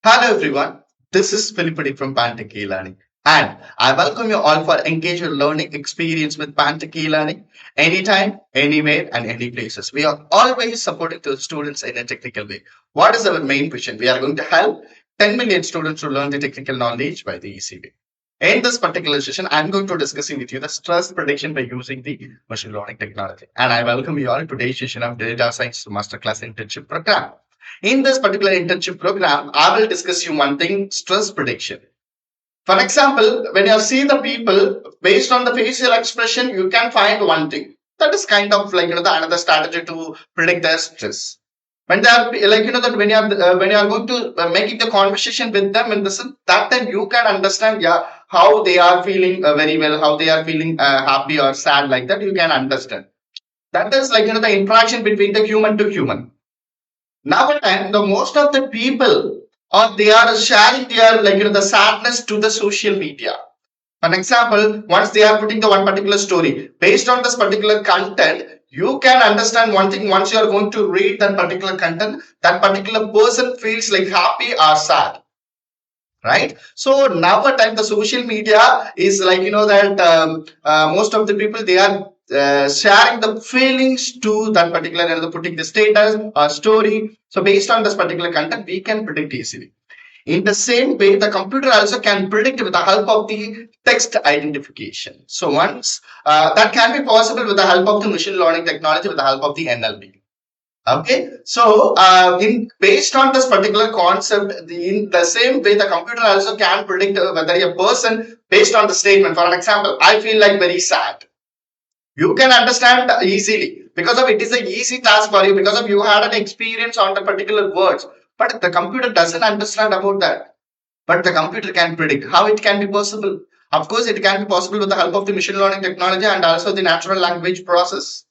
Hello everyone, this is Philippine from Pantech Learning, and I welcome you all for engage your learning experience with Pantech Learning anytime, anywhere, and any places. We are always supporting the students in a technical way. What is our main vision? We are going to help 10 million students to learn the technical knowledge by the easy way. In this particular session, I'm going to discussing with you the stress prediction by using the machine learning technology. And I welcome you all to today's session of Data Science Masterclass Internship Program. In this particular internship program, I will discuss you one thing, stress prediction. For example, when you see the people based on the facial expression, you can find one thing. That is kind of like the another strategy to predict their stress. When they are that when you are going to making the conversation with them in this that time you can understand how they are feeling very well, how they are feeling happy or sad, like that you can understand. That is the interaction between the human to human. Nowadays, the most of the people or they are sharing their the sadness to the social media. For example, once they are putting the one particular story based on this particular content, you can understand one thing. Once you are going to read that particular content, that particular person feels like happy or sad, right? So nowadays the social media is that most of the people they are sharing the feelings to that particular putting the status or story. So based on this particular content we can predict easily. In the same way, the computer also can predict with the help of the text identification. So once that can be possible with the help of the machine learning technology, with the help of the NLP. Okay, so in based on this particular concept, in the same way, the computer also can predict whether a person based on the statement. For an example, I feel like very sad. You can understand easily because of it is an easy task for you because of you had an experience on the particular words. But the computer doesn't understand about that. But the computer can predict how it can be possible. Of course, it can be possible with the help of the machine learning technology and also the natural language process.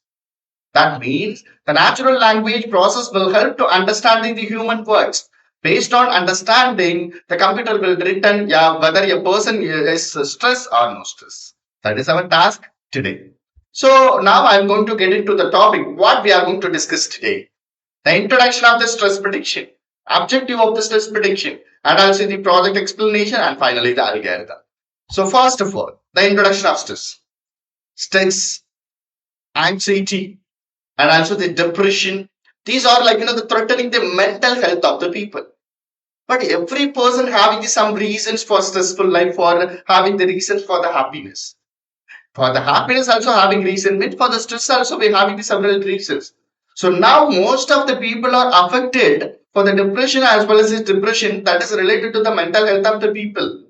That means the natural language process will help to understanding the human words. Based on understanding, the computer will return whether a person is stressed or no stress. That is our task today. So now I'm going to get into the topic what we are going to discuss today. The introduction of the stress prediction, objective of the stress prediction, and also the project explanation, and finally the algorithm. So first of all, the introduction of stress. Stress, anxiety, and also the depression. These are the threatening the mental health of the people. But every person having some reasons for stressful life, for having the reasons for the happiness. For the happiness also having reason, means for the stress also we having the several reasons. So now most of the people are affected for the depression as well as this depression that is related to the mental health of the people.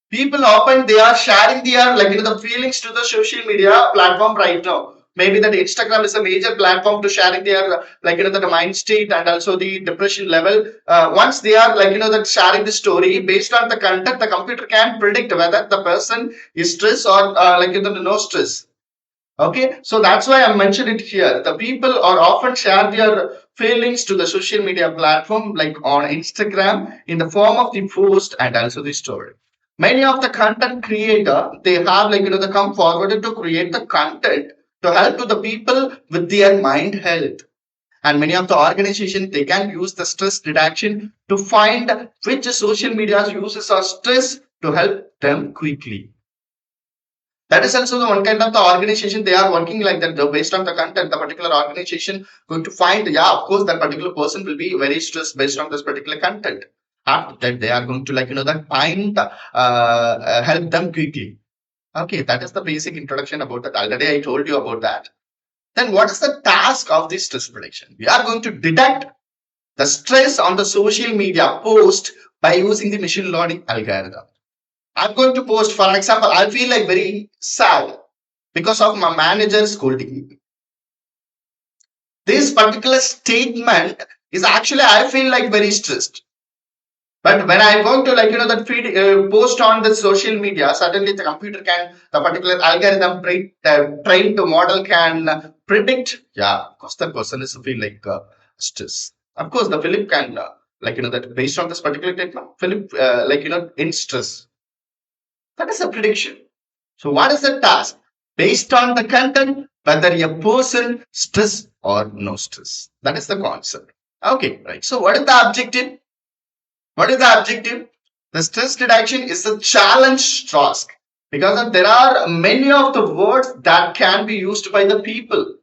People often they are sharing their the feelings to the social media platform right now. Maybe that Instagram is a major platform to sharing their the mind state and also the depression level. Once they are that sharing the story based on the content, the computer can predict whether the person is stressed or no stress. Okay, so that's why I mentioned it here. The people are often share their feelings to the social media platform like on Instagram in the form of the post and also the story. Many of the content creator they have they come forward to create the content to help to the people with their mind health. And many of the organizations they can use the stress reduction to find which social media uses are stress to help them quickly. That is also the one kind of the organization they are working like that based on the content. The particular organization going to find of course that particular person will be very stressed based on this particular content. After that they are going to that find help them quickly. Okay, that is the basic introduction about that. Already I told you about that. Then what is the task of this stress prediction? We are going to detect the stress on the social media post by using the machine learning algorithm. I'm going to post, for example, I feel like very sad because of my manager scolding me. This particular statement is actually, I feel like very stressed. But when I'm going to that feed post on the social media, suddenly the computer can, the particular algorithm trained to model can predict, of course, that person is feel like stress. Of course, the Philip can, that based on this particular statement, Philip, in stress. That is a prediction. So what is the task? Based on the content, whether a person stress or no stress. That is the concept. Okay, right. So what is the objective? What is the objective? The stress reduction is a challenge task because there are many of the words that can be used by the people.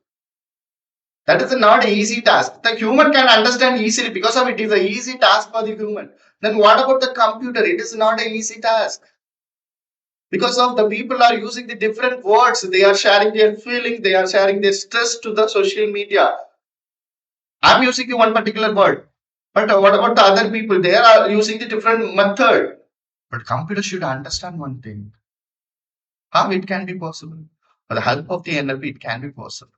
That is not an easy task. The human can understand easily because of it is an easy task for the human. Then what about the computer? It is not an easy task because of the people are using the different words. They are sharing their feeling. They are sharing their stress to the social media. I'm using the one particular word, but what about the other people? They are using the different method. But computer should understand one thing: how it can be possible. With the help of the NLP, it can be possible.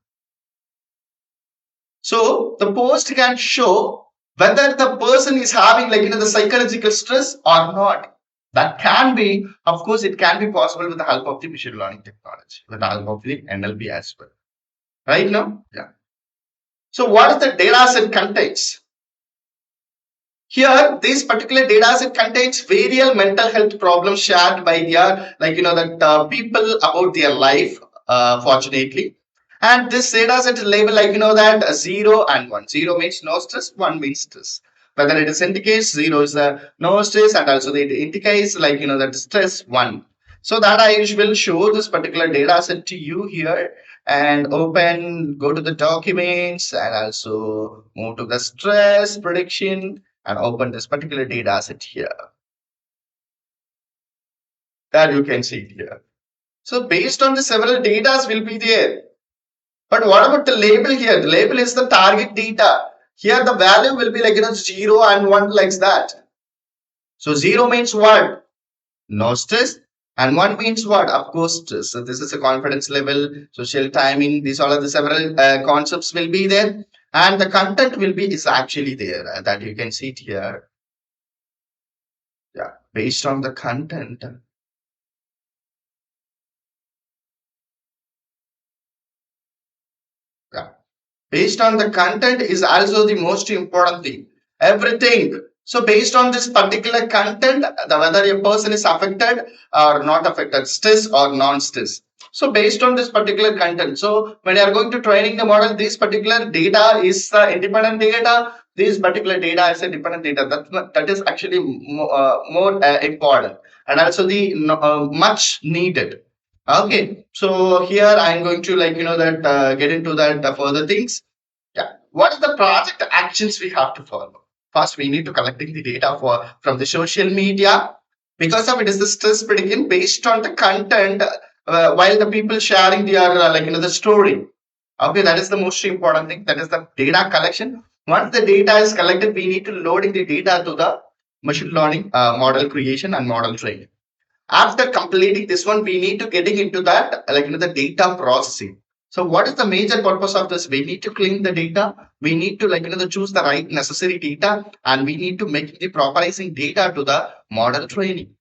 So the post can show whether the person is having the psychological stress or not. That can be, of course, it can be possible with the help of the machine learning technology, with the help of the NLP as well. Right now? Yeah. So what is the data set contains? Here, this particular data set contains various mental health problems shared by their, that people about their life, fortunately. And this data set is labeled that 0 and 1. 0 means no stress, 1 means stress. Whether it is indicates 0 is no stress, and also it indicates that stress 1. So that I will show this particular data set to you here and go to the documents and also move to the stress prediction and open this particular data set here. That you can see it here. So based on the several data will be there. But what about the label here? The label is the target data. Here the value will be 0 and 1 like that. So 0 means what? No stress. And 1 means what? Of course stress. So this is a confidence level, social timing. These all of the several concepts will be there. And the content will be is actually there that you can see it here. Yeah. Based on the content. Yeah. Based on the content is also the most important thing. Everything. So based on this particular content, whether a person is affected or not affected, stress or non-stress. So based on this particular content, so when you are going to training the model, this particular data is independent data. This particular data is a dependent data. That is actually more important and also the much needed. Okay, so here I'm going to that get into that further things. Yeah. What is the project actions we have to follow? First, we need to collecting the data from the social media because of it is the stress prediction based on the content while the people sharing their the story. Okay, that is the most important thing. That is the data collection. Once the data is collected, we need to loading the data to the machine learning model creation and model training. After completing this one, we need to getting into that the data processing. So what is the major purpose of this? We need to clean the data. We need to choose the right necessary data, and we need to make the properizing data to the model training.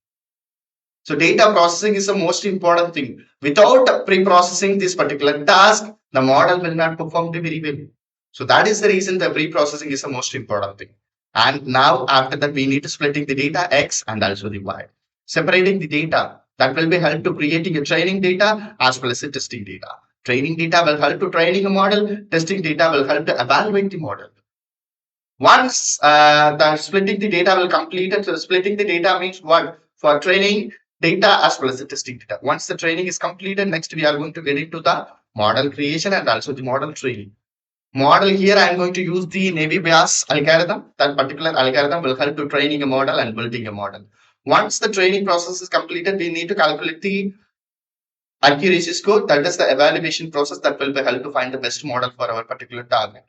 So data processing is the most important thing. Without pre-processing this particular task, the model will not perform very well. So that is the reason the pre-processing is the most important thing. And now after that, we need to splitting the data X and also the Y. Separating the data that will be help to creating a training data as well as a testing data. Training data will help to training a model. Testing data will help to evaluate the model. Once the splitting the data will complete it, so splitting the data means what? For training data as well as the testing data. Once the training is completed, next we are going to get into the model creation and also the model training. Model here, I am going to use the Navy Bayes algorithm. That particular algorithm will help to training a model and building a model. Once the training process is completed, we need to calculate the accuracy score. That is the evaluation process that will be help to find the best model for our particular target.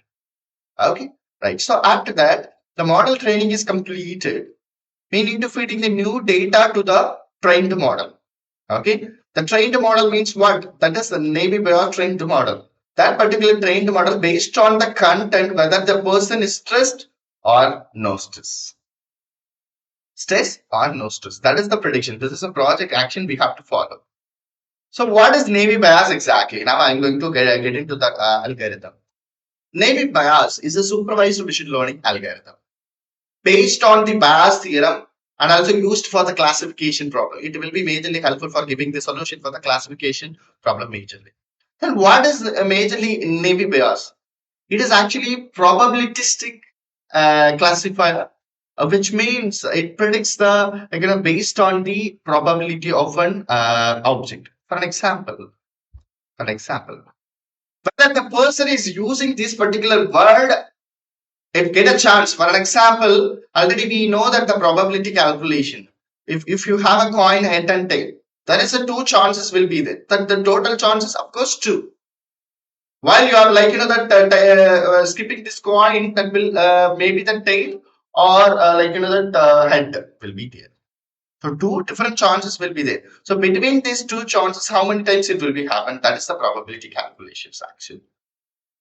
Okay, right. So after that, the model training is completed. We need to feed in the new data to the trained model. Okay, the trained model means what? That is the Navy Bayes trained model. That particular trained model based on the content, whether the person is stressed or no stress. Stress or no stress. That is the prediction. This is a project action we have to follow. So what is Navy Bayes exactly? Now I'm going to get into the algorithm. Navy Bayes is a supervised machine learning algorithm based on the Bayes theorem and also used for the classification problem. It will be majorly helpful for giving the solution for the classification problem majorly. Then what is majorly Navy Bayes? It is actually probabilistic classifier which means it predicts the based on the probability of an object. For an example, whether the person is using this particular word, if get a chance. For an example, already we know that the probability calculation. If you have a coin head and tail, there is a two chances will be there. That the total chances, of course, two. While you are that skipping this coin, that will maybe the tail or that head will be there. So two different chances will be there. So between these two chances, how many times it will be happen? That is the probability calculations actually.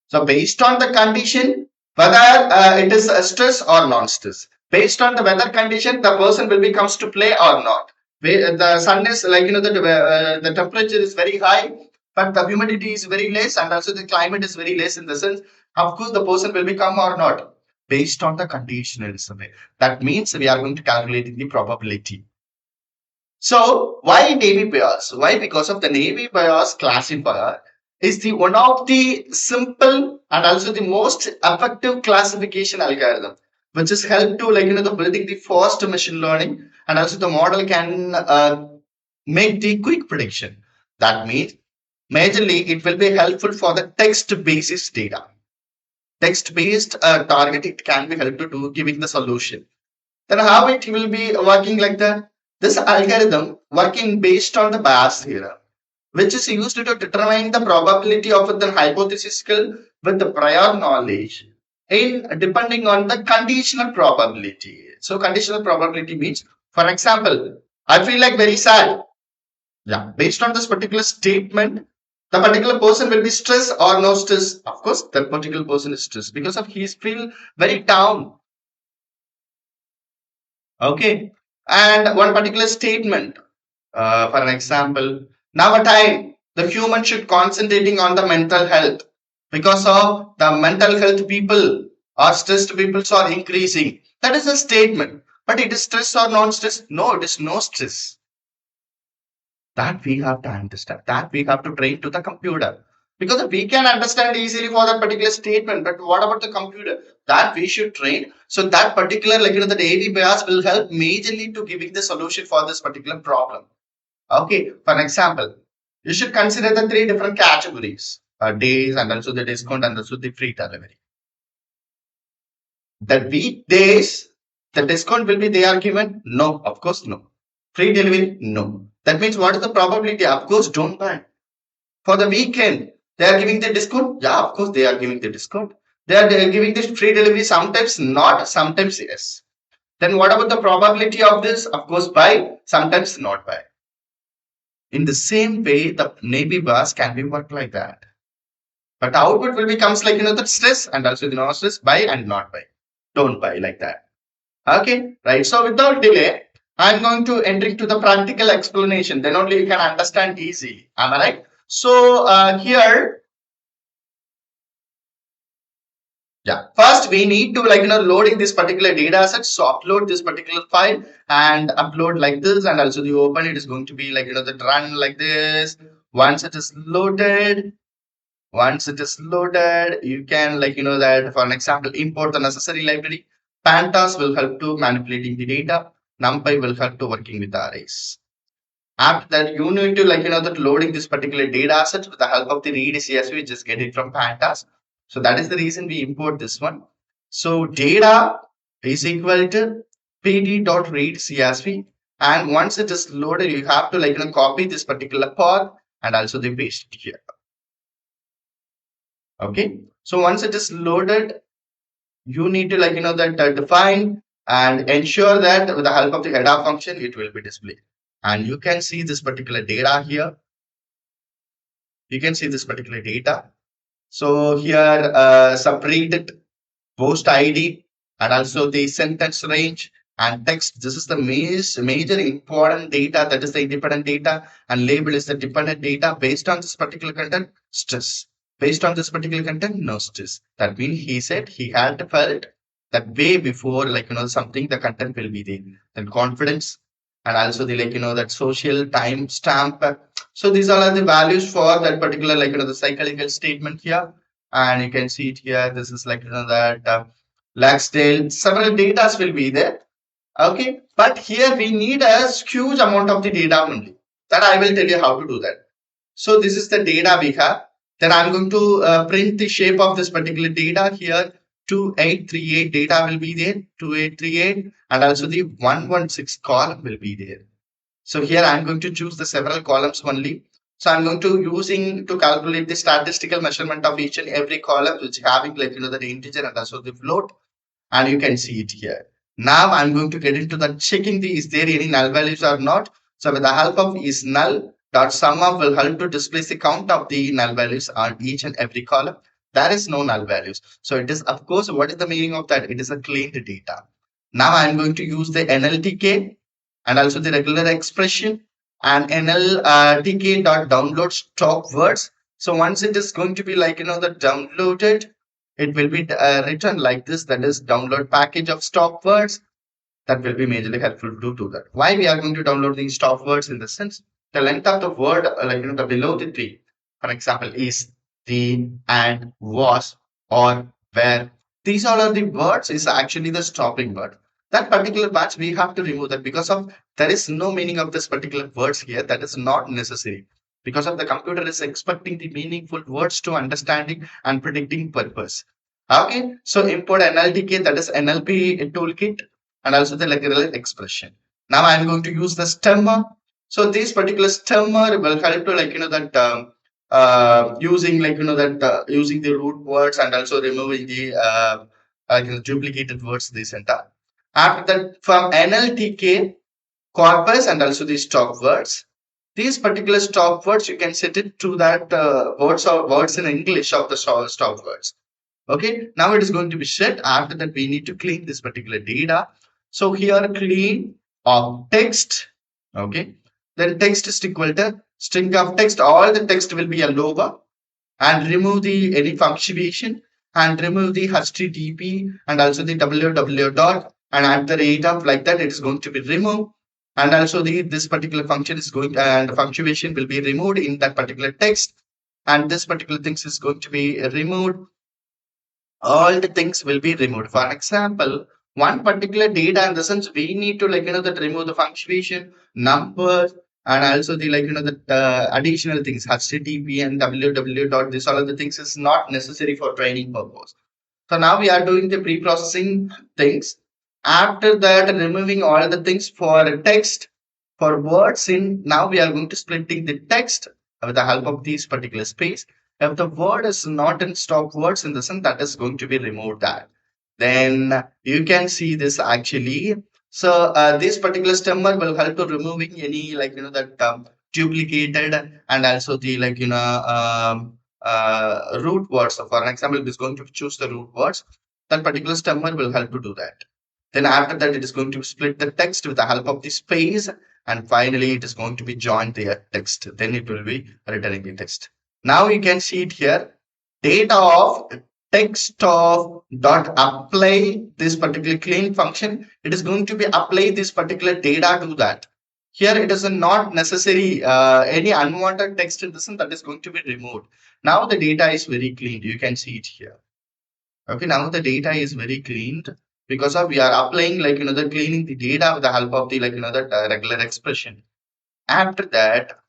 So based on the condition, whether it is a stress or non-stress, based on the weather condition, the person will be comes to play or not. The sun is the temperature is very high, but the humidity is very less, and also the climate is very less in the sense. Of course, the person will become or not based on the conditional survey. That means we are going to calculate the probability. So why Navy bias? Why? Because of the Navy bias classifier is the one of the simple and also the most effective classification algorithm, which is help to the building the fast machine learning, and also the model can make the quick prediction. That means majorly it will be helpful for the text basis data. Text based target it can be helpful to giving the solution. Then how it will be working like that? This algorithm working based on the bias theorem, which is used to determine the probability of the hypothetical with the prior knowledge in depending on the conditional probability. So conditional probability means, for example, I feel like very sad. Yeah, based on this particular statement, the particular person will be stressed or no stress. Of course, that particular person is stressed because of he feel very down. Okay. And one particular statement, for an example, now a time the human should concentrating on the mental health because of the mental health people or stressed people are increasing. That is a statement. But it is stress or non-stress? No, it is no stress. That we have to understand. That we have to train to the computer. Because we can understand easily for that particular statement, but what about the computer? That we should train. So that particular, the AV bias will help majorly to giving the solution for this particular problem. Okay, for an example, you should consider the three different categories: days, and also the discount, and also the free delivery. The weekdays, the discount will be they are given? No, of course no. Free delivery? No. That means what is the probability? Of course, don't buy. For the weekend, they are giving the discount? Yeah, of course, they are giving the discount. They are giving this free delivery, sometimes not, sometimes yes. Then what about the probability of this? Of course, buy, sometimes not buy. In the same way, the navy bars can be worked like that. But output will becomes the stress and also the non stress, buy and not buy. Don't buy like that. Okay, right. So without delay, I'm going to enter into the practical explanation. Then only you can understand easily. Am I right? So here, yeah. First, we need to loading this particular data asset. So upload this particular file and upload like this, and also the open it is going to be the run like this. Once it is loaded, you can that for an example import the necessary library. Pandas will help to manipulating the data. NumPy will help to working with the arrays. After that, you need to that loading this particular data asset with the help of the read CSV. Just get it from Pandas. So that is the reason we import this one. So data is equal to pd.read CSV, and once it is loaded, you have to copy this particular path and also the paste it here. Okay. So once it is loaded, you need to that define and ensure that with the help of the header function, it will be displayed. And you can see this particular data here. You can see this particular data. So here, separated post ID and also the sentence range and text. This is the major important data. That is the independent data, and label is the dependent data. Based on this particular content, stress. Based on this particular content, no stress. That means he said he had felt that way before, something the content will be there. Then confidence and also the that social time stamp. So these all are the values for that particular the psychological statement here, and you can see it here. This is that. Laxdale, several datas will be there. Okay, but here we need a huge amount of the data only. That I will tell you how to do that. So this is the data we have. Then I'm going to print the shape of this particular data here. 2838 data will be there, 2838, and also the 116 column will be there. So here I'm going to choose the several columns only. So I'm going to using to calculate the statistical measurement of each and every column, which having like the integer and also the float, and you can see it here. Now I'm going to get into the checking the is there any null values or not. So with the help of is null dot sum of will help to display the count of the null values on each and every column. There is no null values. So it is of course what is the meaning of that? It is a cleaned data. Now I'm going to use the NLTK and also the regular expression and NLTK dot download stock words. So once it is going to be like the downloaded, it will be written like this, that is download package of stock words. That will be majorly helpful to do that. Why we are going to download these stock words in the sense the length of the word like the below the tree, for example, is, the, and, was, or, where. These all are the words is actually the stopping word. That particular batch we have to remove that because of there is no meaning of this particular words here. That is not necessary because of the computer is expecting the meaningful words to understanding and predicting purpose. Okay, so import NLTK, that is NLP toolkit, and also the literal expression. Now I'm going to use the stemmer. So this particular stemmer will help to that using that using the root words and also removing the duplicated words this entire. After that, from NLTK corpus and also the stop words. These particular stop words you can set it to that words or words in English of the stop words. Okay, now it is going to be set. After that, we need to clean this particular data. So here clean of text. Okay, then text is equal to string of text. All the text will be a lower, and remove the any punctuation and remove the http and also the www dot and at the rate of like that it is going to be removed, and also the this particular function is going and punctuation will be removed in that particular text, and this particular things is going to be removed. All the things will be removed. For example, one particular data in the sense we need to that remove the punctuation, numbers, and also the the additional things HTTP and www dot. This all of the things is not necessary for training purpose. So now we are doing the pre-processing things. After that, removing all the things for text, for words in, now we are going to splitting the text with the help of these particular space. If the word is not in stop words in the sense that is going to be removed that. Then you can see this actually. So this particular stemmer will help to removing any that duplicated and also the root words. So for an example, it is going to choose the root words. That particular stemmer will help to do that. Then after that, it is going to split the text with the help of the space. And finally, it is going to be joined the text. Then it will be returning the text. Now you can see it here. Data of text of dot apply this particular clean function. It is going to be apply this particular data to that. Here it is not necessary any unwanted text in this and that is going to be removed. Now the data is very clean. You can see it here. Okay, now the data is very cleaned because of we are applying the cleaning the data with the help of the the regular expression. After that,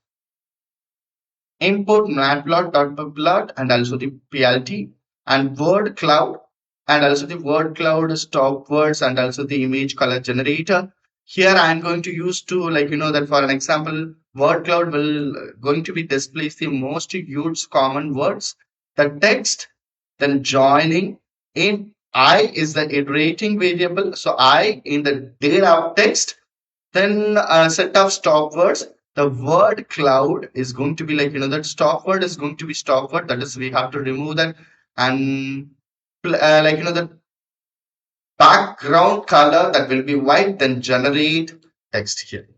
import matplot.plot and also the plt and word cloud and also the word cloud stop words and also the image color generator. Here I am going to use to that for an example, word cloud will going to be displays the most used common words, the text, then joining in I is the iterating variable. So I in the data of text, then a set of stop words. The word cloud is going to be that stop word is going to be stop word. That is, we have to remove that and the background color that will be white. Then generate text here.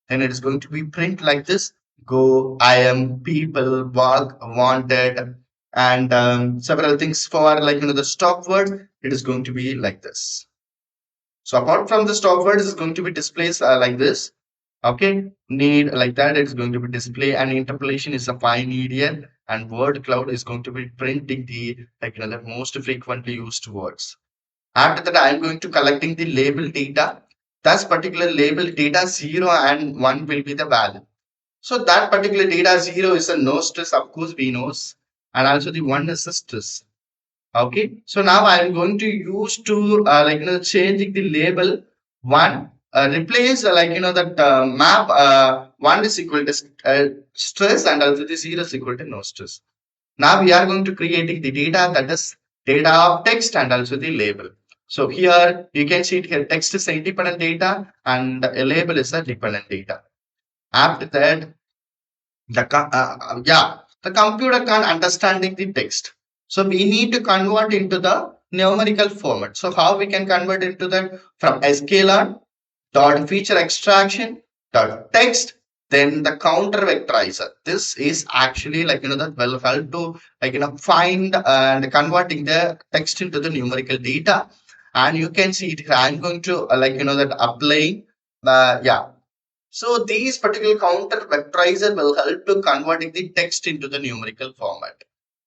Then it is going to be print like this. Go, I am, people, walk, wanted, and several things for the stop word. It is going to be like this. So apart from the stop word, is going to be displays like this. Okay, need like that. It's going to be display and interpolation is a fine median, and word cloud is going to be printing the the most frequently used words. After that, I'm going to collecting the label data. That particular label data 0 and 1 will be the value. So that particular data 0 is a no stress, of course, we knows. And also the 1 is a stress. Okay. So now I'm going to use to changing the label 1. Replace that map 1 is equal to stress and also the 0 is equal to no stress. Now we are going to creating the data, that is data of text and also the label. So here you can see it here, text is independent data and a label is a dependent data. After that, the computer can't understanding the text. So we need to convert into the numerical format. So how we can convert into that? From sklearn dot feature extraction dot text, then the counter vectorizer. This is actually that will help to find and converting the text into the numerical data. And you can see it here. I'm going to that applying the so these particular counter vectorizer will help to converting the text into the numerical format.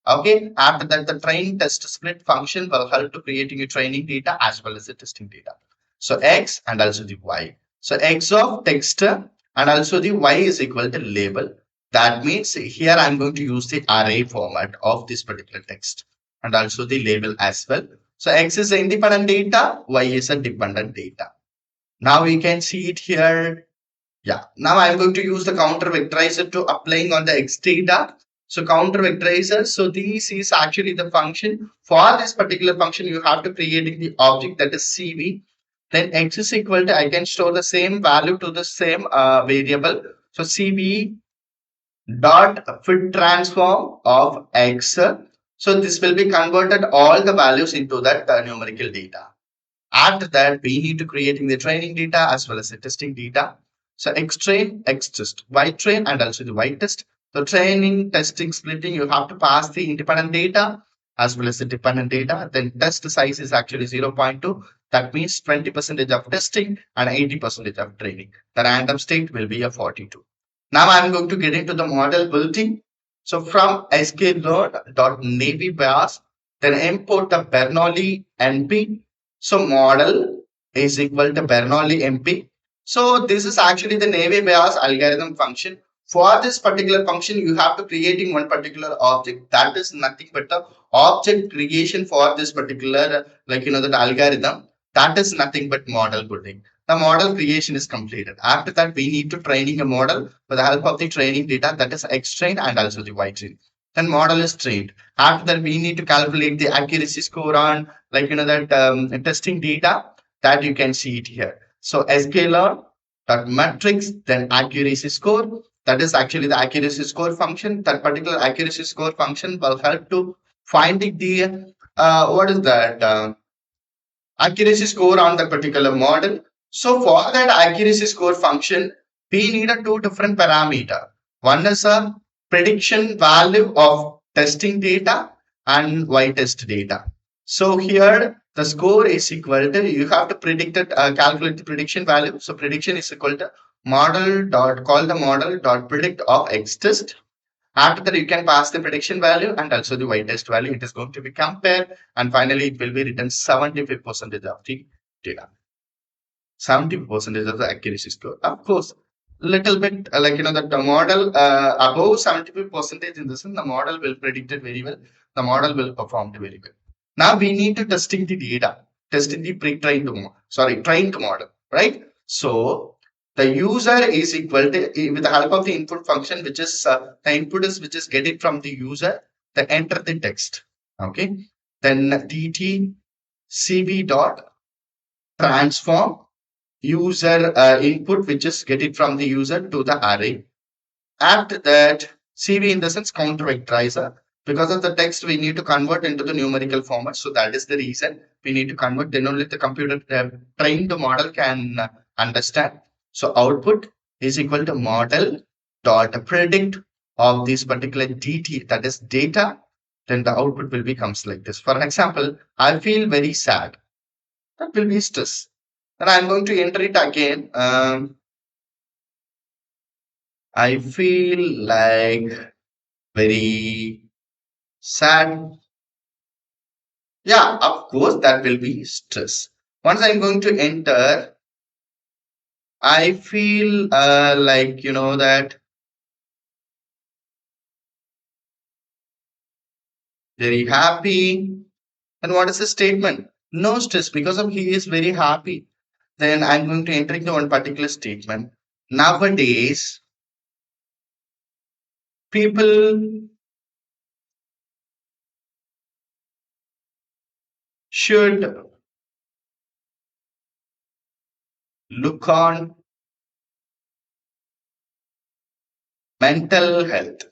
Okay. After that, the train test split function will help to creating a training data as well as the testing data. So x and also the y. So x of text and also the y is equal to label. That means here I'm going to use the array format of this particular text and also the label as well. So x is independent data, y is a dependent data. Now we can see it here. Now I'm going to use the counter vectorizer to applying on the X data. So counter vectorizer. So this is actually the function. For this particular function, you have to creating the object that is CV. Then X is equal to, I can store the same value to the same variable. So CV dot fit transform of X. So this will be converted all the values into that numerical data. After that, we need to creating the training data as well as the testing data. So X train, X test, Y train, and also the Y test. So training, testing, splitting, you have to pass the independent data as well as the dependent data. Then test size is actually 0.2. That means 20% of testing and 80% of training. The random state will be a 42. Now I'm going to get into the model building. So from sklearn.navy bias, then import the Bernoulli NP. So model is equal to Bernoulli MP. So this is actually the Navy bias algorithm function. For this particular function, you have to creating one particular object. That is nothing but the object creation for this particular that algorithm. That is nothing but model building. The model creation is completed. After that, we need to training a model with the help of the training data, that is X train and also the Y train. Then model is trained. After that, we need to calculate the accuracy score on that testing data, that you can see it here. So sklearn dot matrix, then accuracy score. That is actually the accuracy score function. That particular accuracy score function will help to finding the what is that accuracy score on that particular model. So for that accuracy score function, we need a two different parameter. One is a prediction value of testing data and y test data. So here the score is equal to, you have to predict it, calculate the prediction value. So prediction is equal to model dot call the model dot predict of x test. After that, you can pass the prediction value and also the y test value. It is going to be compared, and finally it will be written 75% of the data. 70% of the accuracy score. Of course, little bit that the model above 75% in this, the model will predict it very well. The model will perform very well. Now we need to testing the data, testing the pre-trained trained model, right? So the user is equal to, with the help of the input function, which is the input is which is get it from the user, the enter the text. Okay. Then dt cv dot transform user input, which is get it from the user to the array. After that, CV in the sense counter vectorizer. Because of the text, we need to convert into the numerical format. So that is the reason we need to convert. Then only the computer trained model can understand. So output is equal to model dot predict of this particular DT, that is data. Then the output will becomes like this. For an example, I feel very sad. That will be stress. Then I'm going to enter it again. I feel like very sad. Yeah, of course, that will be stress. Once I'm going to enter, I feel like, that very happy. And what is the statement? No stress because of he is very happy. Then I'm going to enter into one particular statement. Nowadays, people should look on mental health.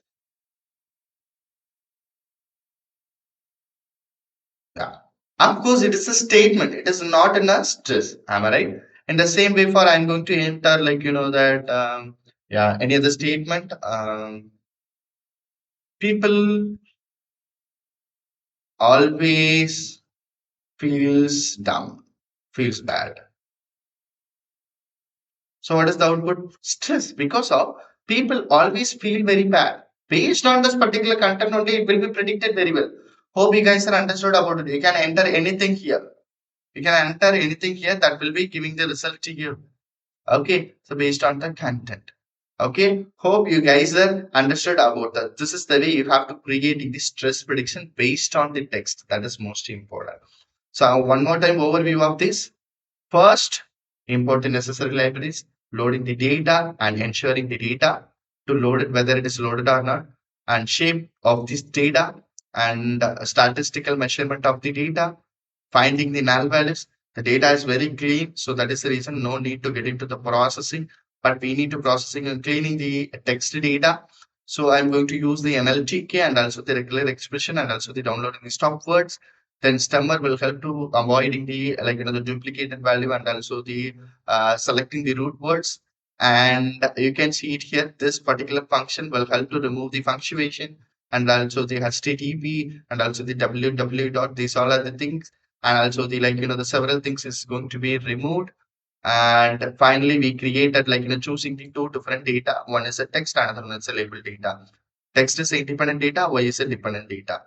Yeah. Of course, it is a statement. It is not in a stress. Am I right? In the same way, for I'm going to enter like that. Yeah. Any other statement? People always feels down, feels bad. So what is the output? Stress. Because of people always feel very bad. Based on this particular content only, it will be predicted very well. Hope you guys are understood about it. You can enter anything here. You can enter anything here that will be giving the result to you. Okay. So based on the content. Okay. Hope you guys are understood about that. This is the way you have to create the stress prediction based on the text. That is most important. So one more time overview of this. First, import the necessary libraries, loading the data and ensuring the data to load it, whether it is loaded or not, and shape of this data and statistical measurement of the data, finding the null values. The data is very clean, so that is the reason no need to get into the processing, but we need to processing and cleaning the text data. So I'm going to use the NLTK and also the regular expression and also the downloading the stop words. Then stemmer will help to avoiding the the duplicated value and also the selecting the root words. And you can see it here. This particular function will help to remove the punctuation and also the HTTP and also the www dot. These all are the things, and also the the several things is going to be removed. And finally we created choosing the two different data. One is a text, another one is a label data. Text is independent data, y is a dependent data.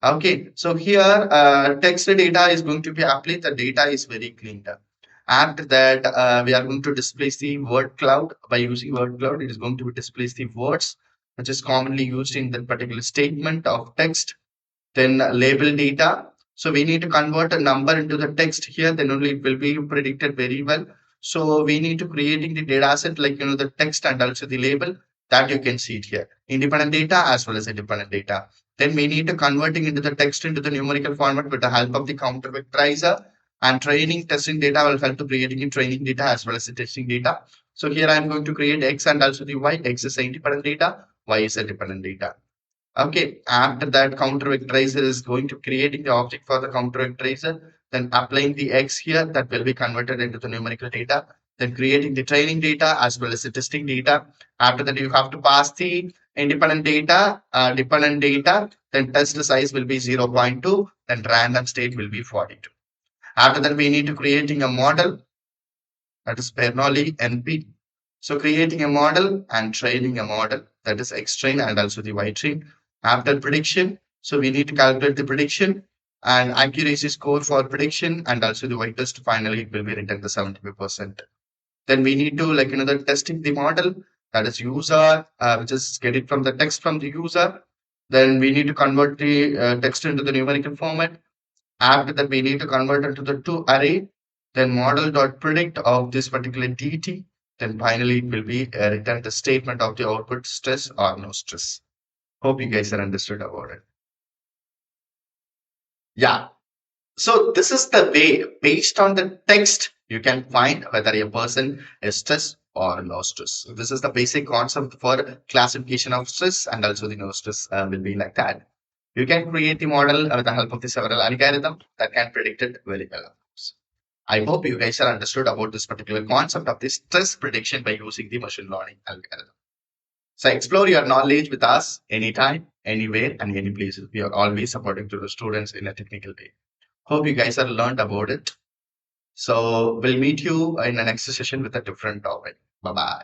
Okay, so here text data is going to be applied. The data is very cleaned up. After that, we are going to displace the word cloud. By using word cloud, it is going to be displace the words which is commonly used in that particular statement of text. Then label data. So we need to convert a number into the text here, then only it will be predicted very well. So we need to creating the data set the text and also the label that you can see it here. Independent data as well as independent data. Then we need to converting into the text into the numerical format with the help of the counter vectorizer, and training testing data will help to creating in training data as well as the testing data. So here I am going to create X and also the Y. X is a independent data, Y is a dependent data. Okay, after that counter vectorizer is going to creating the object for the counter vectorizer, then applying the X here that will be converted into the numerical data, then creating the training data as well as the testing data. After that, you have to pass the independent data, dependent data, then test size will be zero point 0.2, then random state will be 42. After that, we need to creating a model, that is Bernoulli NP. So creating a model and training a model, that is X train and also the Y train. After prediction, so we need to calculate the prediction and accuracy score for prediction and also the Y test. Finally, it will be written the 75%. Then we need to the testing the model, that is user, which is get it from the text from the user. Then we need to convert the text into the numerical format. After that, we need to convert it to the two array, then model dot predict of this particular dt. Then finally, it will be return the statement of the output stress or no stress. Hope you guys are understood about it. Yeah. So this is the way based on the text you can find whether a person is stress or no stress. So this is the basic concept for classification of stress and also the no stress will be like that. You can create the model with the help of the several algorithms that can predict it very well. I hope you guys are understood about this particular concept of this stress prediction by using the machine learning algorithm. So explore your knowledge with us anytime, anywhere, and any places. We are always supporting to the students in a technical way. Hope you guys have learned about it. So we'll meet you in the next session with a different topic. Bye bye.